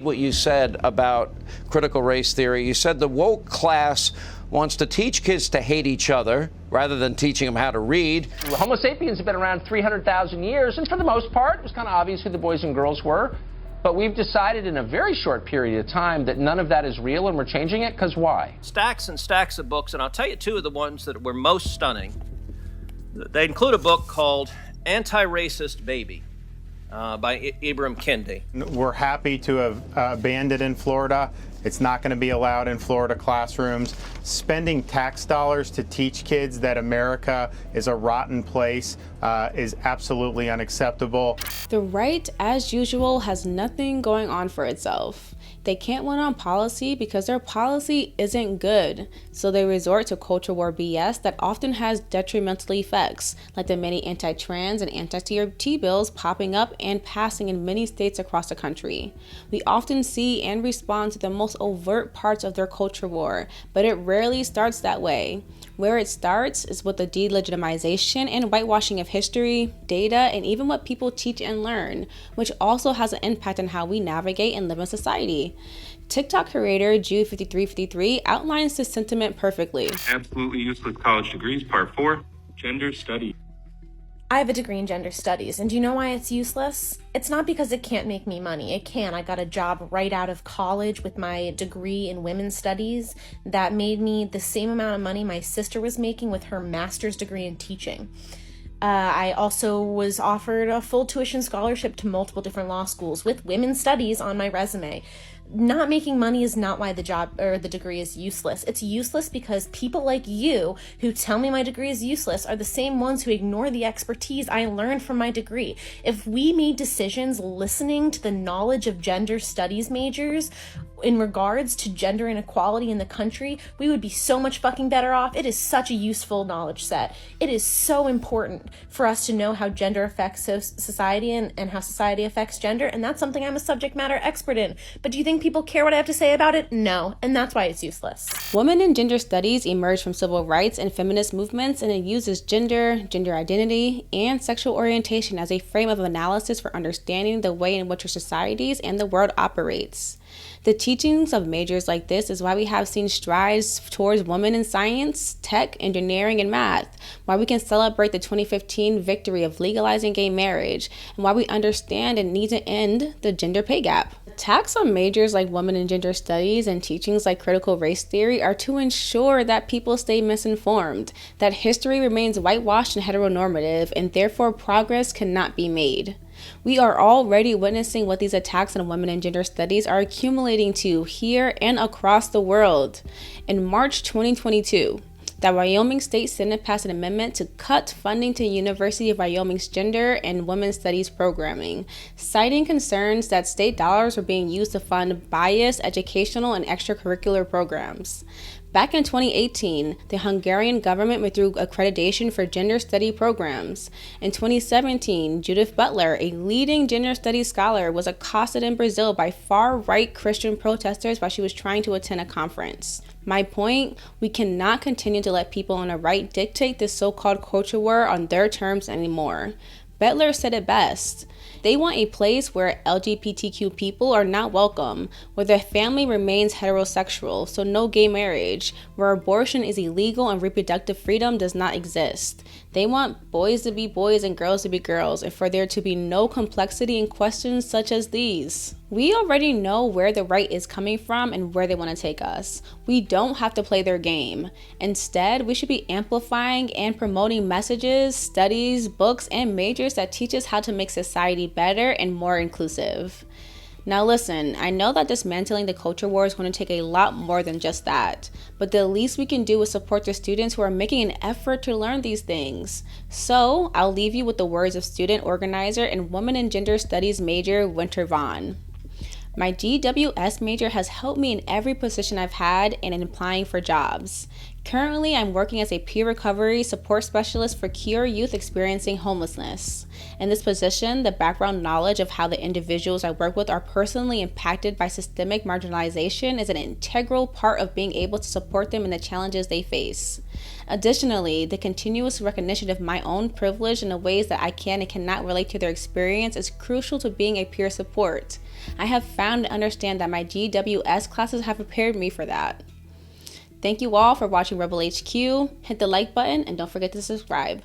What you said about critical race theory, you said the woke class wants to teach kids to hate each other rather than teaching them how to read. Homo sapiens have been around 300,000 years, and for the most part, it was kind of obvious who the boys and girls were. But we've decided in a very short period of time that none of that is real, and we're changing it, because why? Stacks and stacks of books, and I'll tell you two of the ones that were most stunning. They include a book called Anti-Racist Baby by Ibram Kendi. We're happy to have banned it in Florida. It's not going to be allowed in Florida classrooms. Spending tax dollars to teach kids that America is a rotten place is absolutely unacceptable. The right, as usual, has nothing going on for itself. They can't win on policy because their policy isn't good, so they resort to culture war BS that often has detrimental effects, like the many anti-trans and anti-TRT bills popping up and passing in many states across the country. We often see and respond to the most overt parts of their culture war, but it rarely starts that way. Where it starts is with the delegitimization and whitewashing of history, data, and even what people teach and learn, which also has an impact on how we navigate and live in society. TikTok creator Jude5353 outlines this sentiment perfectly. Absolutely useless college degrees, part 4, gender studies. I have a degree in gender studies, and do you know why it's useless? It's not because it can't make me money. It can. I got a job right out of college with my degree in women's studies that made me the same amount of money my sister was making with her master's degree in teaching. I also was offered a full tuition scholarship to multiple different law schools with women's studies on my resume. Not making money is not why the job or the degree is useless. It's useless because people like you who tell me my degree is useless are the same ones who ignore the expertise I learned from my degree. If we made decisions listening to the knowledge of gender studies majors in regards to gender inequality in the country, we would be so much fucking better off. It is such a useful knowledge set. It is so important for us to know how gender affects society and how society affects gender, and that's something I'm a subject matter expert in. But do you think people care what I have to say about it? No, and that's why it's useless. Women in gender studies emerged from civil rights and feminist movements, and it uses gender, gender identity, and sexual orientation as a frame of analysis for understanding the way in which our societies and the world operates. The teachings of majors like this is why we have seen strides towards women in science, tech, engineering, and math, why we can celebrate the 2015 victory of legalizing gay marriage, and why we understand and need to end the gender pay gap. Attacks on majors like women in gender studies and teachings like critical race theory are to ensure that people stay misinformed, that history remains whitewashed and heteronormative, and therefore progress cannot be made. We are already witnessing what these attacks on women in gender studies are accumulating to here and across the world. In March 2022, the Wyoming State Senate passed an amendment to cut funding to University of Wyoming's gender and women's studies programming, citing concerns that state dollars were being used to fund biased educational and extracurricular programs. Back in 2018, the Hungarian government withdrew accreditation for gender study programs. In 2017, Judith Butler, a leading gender studies scholar, was accosted in Brazil by far-right Christian protesters while she was trying to attend a conference. My point, we cannot continue to let people on the right dictate this so-called culture war on their terms anymore. Butler said it best. They want a place where LGBTQ people are not welcome, where the family remains heterosexual, so no gay marriage, where abortion is illegal and reproductive freedom does not exist. They want boys to be boys and girls to be girls, and for there to be no complexity in questions such as these. We already know where the right is coming from and where they want to take us. We don't have to play their game. Instead, we should be amplifying and promoting messages, studies, books, and majors that teach us how to make society better and more inclusive. Now listen, I know that dismantling the culture war is going to take a lot more than just that, but the least we can do is support the students who are making an effort to learn these things. So, I'll leave you with the words of student organizer and women in gender studies major Winter Vaughn. My GWS major has helped me in every position I've had and in applying for jobs. Currently, I'm working as a peer recovery support specialist for queer youth experiencing homelessness. In this position, the background knowledge of how the individuals I work with are personally impacted by systemic marginalization is an integral part of being able to support them in the challenges they face. Additionally, the continuous recognition of my own privilege in the ways that I can and cannot relate to their experience is crucial to being a peer support. I have found and understand that my GWS classes have prepared me for that. Thank you all for watching Rebel HQ. Hit the like button and don't forget to subscribe.